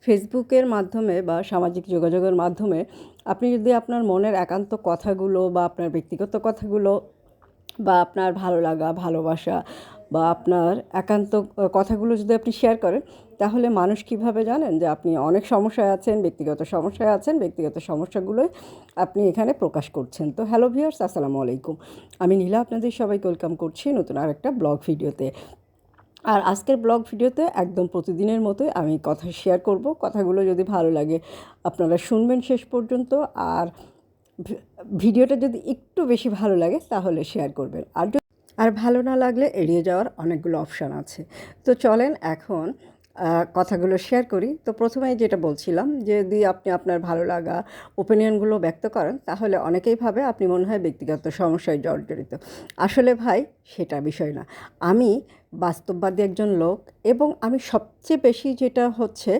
ফেসবুকের মাধ্যমে বা সামাজিক যোগাযোগের মাধ্যমে আপনি যদি আপনার মনের একান্ত কথাগুলো বা আপনার ব্যক্তিগত কথাগুলো বা আপনার ভালো লাগা, ভালোবাসা বা আপনার একান্ত কথাগুলো যদি আপনি শেয়ার করেন, তাহলে মানুষ কীভাবে জানেন যে আপনি অনেক সমস্যায় আছেন, ব্যক্তিগত সমস্যায় আছেন, ব্যক্তিগত সমস্যাগুলোই আপনি এখানে প্রকাশ করছেন। তো হ্যালো ভিউয়ার্স, আসসালামু আলাইকুম। আমি নীলা আপনাদের সবাইকে ওয়েলকাম করছি নতুন আরেকটা ব্লগ ভিডিওতে। আর আজকের ব্লগ ভিডিওতে একদম প্রতিদিনের মতোই আমি কথা শেয়ার করব। কথাগুলো যদি ভালো লাগে আপনারা শুনবেন শেষ পর্যন্ত। আর ভিডিওটা যদি একটু বেশি ভালো লাগে তাহলে শেয়ার করবেন। আর ভালো না লাগলে এড়িয়ে যাওয়ার অনেকগুলো অপশান আছে। তো চলেন এখন কথাগুলো শেয়ার করি। তো প্রথমেই যেটা বলছিলাম, যদি আপনি আপনার ভালো লাগা ওপিনিয়নগুলো ব্যক্ত করেন, তাহলে অনেকেই ভাবে আপনি মনে হয় ব্যক্তিগত সমস্যায় জর্জরিত। আসলে ভাই সেটা বিষয় না। আমি বাস্তববাদী একজন লোক এবং আমি সবচেয়ে বেশি যেটা হচ্ছে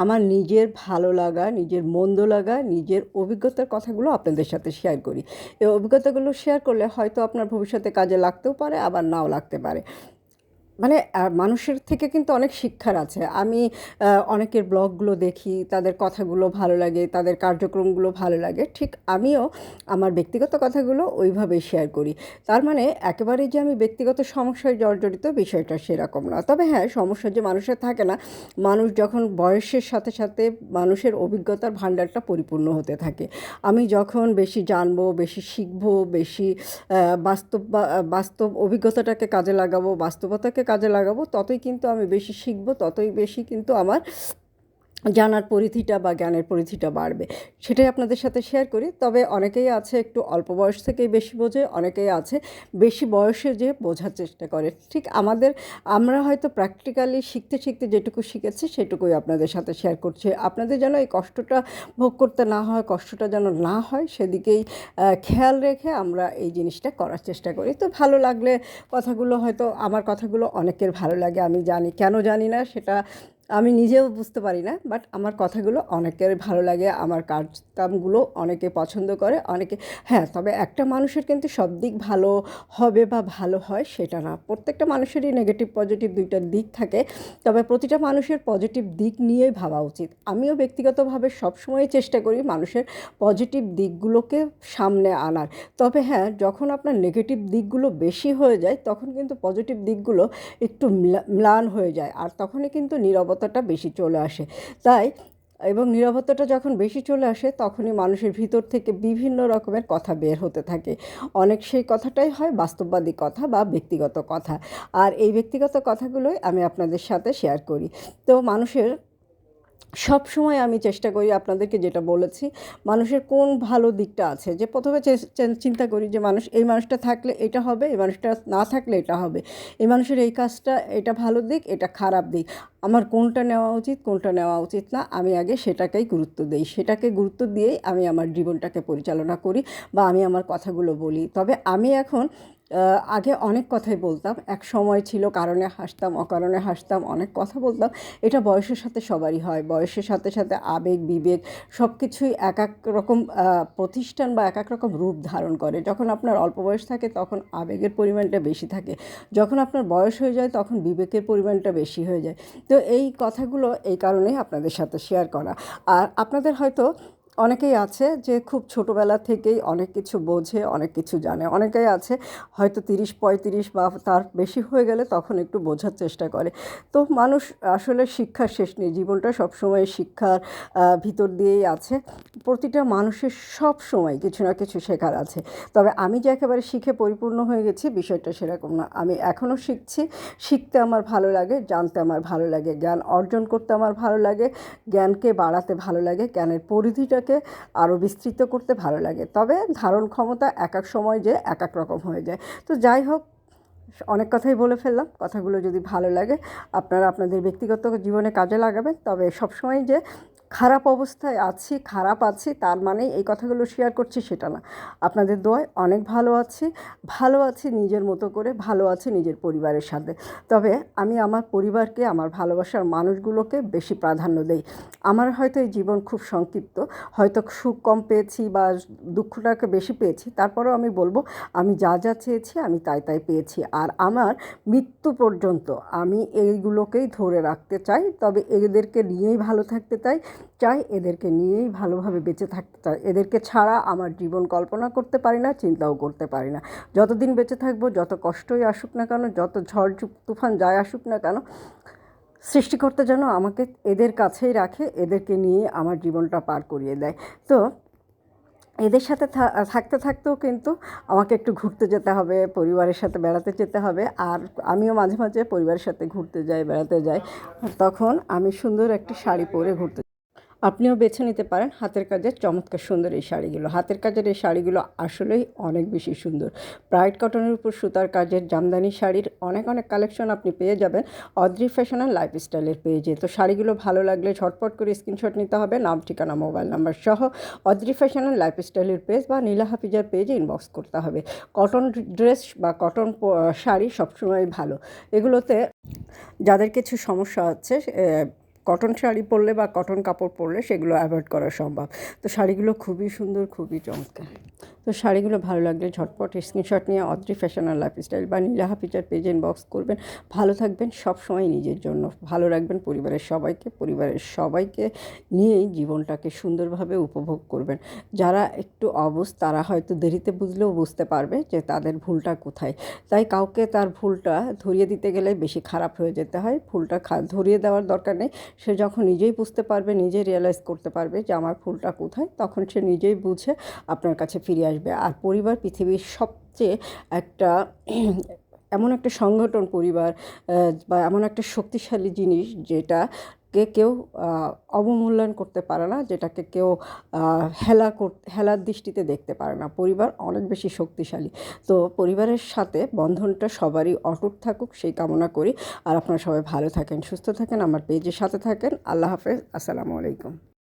আমার নিজের ভালো লাগা, নিজের মন্দ লাগা, নিজের অভিজ্ঞতার কথাগুলো আপনাদের সাথে শেয়ার করি। এই অভিজ্ঞতাগুলো শেয়ার করলে হয়তো আপনার ভবিষ্যতে কাজে লাগতেও পারে, আবার নাও লাগতে পারে। মানে মানুষের থেকে কিন্তু অনেক শিক্ষার আছে। আমি অনেকের ব্লগগুলো দেখি, তাদের কথাগুলো ভালো লাগে, তাদের কার্যক্রমগুলো ভালো লাগে। ঠিক আমিও আমার ব্যক্তিগত কথাগুলো ওইভাবেই শেয়ার করি। তার মানে একেবারেই যে আমি ব্যক্তিগত সমস্যায় জর্জরিত, বিষয়টা সেরকম না। তবে হ্যাঁ, সমস্যা যে মানুষের থাকে না। মানুষ যখন বয়সের সাথে সাথে মানুষের অভিজ্ঞতার ভাণ্ডারটা পরিপূর্ণ হতে থাকে। আমি যখন বেশি জানবো, বেশি শিখবো, বেশি বাস্তব অভিজ্ঞতাটাকে কাজে লাগাবো, বাস্তবতাকে কাজে লাগাবো, ততই কিন্তু আমি বেশি শিখবো, ততই বেশি কিন্তু আমার জানার পরিধিটা বা জ্ঞানের পরিধিটা বাড়বে। সেটাই আপনাদের সাথে শেয়ার করি। তবে অনেকেই আছে একটু অল্প বয়স থেকেই বেশি বোঝে, অনেকেই আছে বেশি বয়সে যে বোঝার চেষ্টা করে। ঠিক আমরা হয়তো প্র্যাকটিক্যালি শিখতে শিখতে যেটুকু শিখেছি সেটুকুই আপনাদের সাথে শেয়ার করছি। আপনাদের যেন এই কষ্টটা ভোগ করতে না হয়, কষ্টটা যেন না হয়, সেদিকেই খেয়াল রেখে আমরা এই জিনিসটা করার চেষ্টা করি। তো ভালো লাগলে কথাগুলো হয়তো আমার কথাগুলো অনেকের ভালো লাগে, আমি জানি। কেন জানি না সেটা আমি নিজেও বুঝতে পারি না, বাট আমার কথাগুলো অনেকের ভালো লাগে, আমার কাজকামগুলো অনেকে পছন্দ করে, অনেকে। হ্যাঁ, তবে একটা মানুষের কিন্তু সব দিক ভালো হবে বা ভালো হয় সেটা না। প্রত্যেকটা মানুষেরই নেগেটিভ পজিটিভ দুইটা দিক থাকে। তবে প্রতিটা মানুষের পজিটিভ দিক নিয়েই ভাবা উচিত। আমিও ব্যক্তিগতভাবে সবসময় চেষ্টা করি মানুষের পজিটিভ দিকগুলোকে সামনে আনার। তবে হ্যাঁ, যখন আপনার নেগেটিভ দিকগুলো বেশি হয়ে যায়, তখন কিন্তু পজিটিভ দিকগুলো একটু ম্লান হয়ে যায়, আর তখনই কিন্তু নীরবতাটা বেশি চলে আসে। তাই এবং নীরবতাটা যখন বেশি চলে আসে, তখনই মানুষের ভিতর থেকে বিভিন্ন রকমের কথা বের হতে থাকে। অনেক সেই কথাটাই হয় বাস্তববাদী কথা বা ব্যক্তিগত কথা। আর এই ব্যক্তিগত কথাগুলোই আমি আপনাদের সাথে শেয়ার করি। তো মানুষের সব সময় আমি চেষ্টা করি আপনাদেরকে যেটা বলেছি, মানুষের কোন ভালো দিকটা আছে, যে প্রথমে চিন্তা করি যে এই মানুষটা থাকলে এটা হবে, এই মানুষটা না থাকলে এটা হবে, এই মানুষের এই কাজটা, এটা ভালো দিক, এটা খারাপ দিক, আমার কোনটা নেওয়া উচিত, কোনটা নেওয়া উচিত না, আমি আগে সেটাকেই গুরুত্ব দিই। সেটাকে গুরুত্ব দিয়েই আমি আমার জীবনটাকে পরিচালনা করি বা আমি আমার কথাগুলো বলি। তবে আমি এখন আগে অনেক কথাই বলতাম। এক সময় ছিল কারণে হাসতাম, অকারণে হাসতাম, অনেক কথা বলতাম। এটা বয়সের সাথে সবারই হয়। বয়সের সাথে সাথে আবেগ, বিবেক সব কিছুই এক এক রকম প্রতিষ্ঠান বা এক এক রকম রূপ ধারণ করে। যখন আপনার অল্প বয়স থাকে তখন আবেগের পরিমাণটা বেশি থাকে, যখন আপনার বয়স হয়ে যায় তখন বিবেকের পরিমাণটা বেশি হয়ে যায়। তো এই কথাগুলো এই কারণেই আপনাদের সাথে শেয়ার করা। আর আপনাদের হয়তো অনেকেই আছে যে খুব ছোটোবেলা থেকেই অনেক কিছু বোঝে, অনেক কিছু জানে। অনেকেই আছে হয়তো 30-35 বা তার বেশি হয়ে গেলে তখন একটু বোঝার চেষ্টা করে। তো মানুষ আসলে শিক্ষার শেষ নেই, জীবনটা সবসময় শিক্ষার ভিতর দিয়েই আছে। প্রতিটা মানুষের সব সময় কিছু না কিছু শেখার আছে। তবে আমি যে একেবারে শিখে পরিপূর্ণ হয়ে গেছি, বিষয়টা সেরকম না। আমি এখনও শিখছি। শিখতে আমার ভালো লাগে, জানতে আমার ভালো লাগে, জ্ঞান অর্জন করতে আমার ভালো লাগে, জ্ঞানকে বাড়াতে ভালো লাগে, জ্ঞানের পরিধিটাকে আরও বিস্তৃত করতে ভালো লাগে। তবে ধারণ ক্ষমতা এক এক সময় যে এক এক রকম হয়ে যায়। তো যাই হোক, অনেক কথাই বলে ফেললাম। কথাগুলো যদি ভালো লাগে আপনারা আপনাদের ব্যক্তিগত জীবনে কাজে লাগাবেন। তবে সবসময় যে খারাপ অবস্থায় আছি, খারাপ আছি তার মানে এই কথাগুলো শেয়ার করছি সেটা না। আপনাদের দোয়ায় অনেক ভালো আছি নিজের মতো করে, ভালো আছি নিজের পরিবারের সাথে। তবে আমি আমার পরিবারকে, আমার ভালোবাসার মানুষগুলোকে বেশি প্রাধান্য দেই। আমার হয়তো এই জীবন খুব সংক্ষিপ্ত, হয়তো সুখ কম পেয়েছি বা দুঃখটাকে বেশি পেয়েছি, তারপরেও আমি বলবো আমি যা চেয়েছি আমি তাই পেয়েছি। আর আমার মৃত্যু পর্যন্ত আমি এইগুলোকেই ধরে রাখতে চাই। তবে এদেরকে নিয়েই ভালো থাকতে চাই, এদেরকে নিয়েই ভালোভাবে বেঁচে থাকতে চাই। এদেরকে ছাড়া আমার জীবন কল্পনা করতে পারি না, চিন্তাও করতে পারি না। যতদিন বেঁচে থাকবো, যত কষ্টই আসুক না কেন, যত ঝড় তুফান যাই আসুক না কেন, সৃষ্টিকর্তা যেন আমাকে এদের কাছেই রাখে, এদেরকে নিয়ে আমার জীবনটা পার করিয়ে দেয়। তো এদের সাথে থাকতে থাকতেও কিন্তু আমাকে একটু ঘুরতে যেতে হবে, পরিবারের সাথে বেড়াতে যেতে হবে। আর আমিও মাঝে মাঝে পরিবারের সাথে ঘুরতে যাই, বেড়াতে যাই। তখন আমি সুন্দর একটি শাড়ি পরে ঘুরতে, আপনিও বেছে নিতে পারেন হাতের কাজের চমৎকার সুন্দর এই শাড়িগুলো। হাতের কাজের এই শাড়িগুলো আসলেই অনেক বেশি সুন্দর। ব্রাইট কটনের উপর সুতার কাজের জামদানি শাড়ির অনেক কালেকশন আপনি পেয়ে যাবেন অদ্রি ফ্যাশন অ্যান্ড লাইফস্টাইলের পেজে। তো শাড়িগুলো ভালো লাগলে ঝটপট করে স্ক্রিনশট নিতে হবে, নাম, ঠিকানা, মোবাইল নাম্বার সহ অদ্রি ফ্যাশন অ্যান্ড লাইফস্টাইলের পেজ বা নীলা হাফিজার পেজে ইনবক্স করতে হবে। কটন ড্রেস বা কটন শাড়ি সবসময় ভালো। এগুলোতে যাদের কিছু সমস্যা হচ্ছে, কটন শাড়ি পরলে বা কটন কাপড় পরলে সেগুলো অ্যাভয়েড করা সম্ভব। তো শাড়িগুলো খুবই সুন্দর, খুবই চমৎকার। তো শাড়িগুলো ভালো লাগলে ঝটপট স্ক্রিনশট নিয়ে অদ্রি ফ্যাশন আর লাইফস্টাইল বা নীলা হাফিজার পেজে ইনবক্স করবেন। ভালো থাকবেন সবসময় নিজের জন্য, ভালো রাখবেন পরিবারের সবাইকে নিয়েই জীবনটাকে সুন্দরভাবে উপভোগ করবেন। যারা একটু অবুঝ তারা হয়তো দেরিতে বুঝলেও বুঝতে পারবে যে তাদের ভুলটা কোথায়। তাই কাউকে তার ভুলটা ধরিয়ে দিতে গেলে বেশি খারাপ হয়ে যেতে হয়। ভুলটা ধরিয়ে দেওয়ার দরকার নেই। সে যখন নিজেই বুঝতে পারবে, নিজেই রিয়েলাইজ করতে পারবে যে আমার ভুলটা কোথায়, তখন সে নিজেই বুঝে আপনার কাছে ফিরে আসবে। আর পরিবার পৃথিবীর সবচেয়ে একটা এমন একটা সংগঠন পরিবার, বা এমন একটা শক্তিশালী জিনিস যেটাকে কেউ অবমূল্যায়ন করতে পারে না, যেটাকে কেউ হেলার দৃষ্টিতে দেখতে পারে না। পরিবার অনেক বেশি শক্তিশালী। তো পরিবারের সাথে বন্ধনটা সবারই অটুট থাকুক সেই কামনা করি। আর আপনারা সবাই ভালো থাকেন, সুস্থ থাকেন, আমার পেজের সাথে থাকেন। আল্লাহ হাফেজ, আসসালামু আলাইকুম।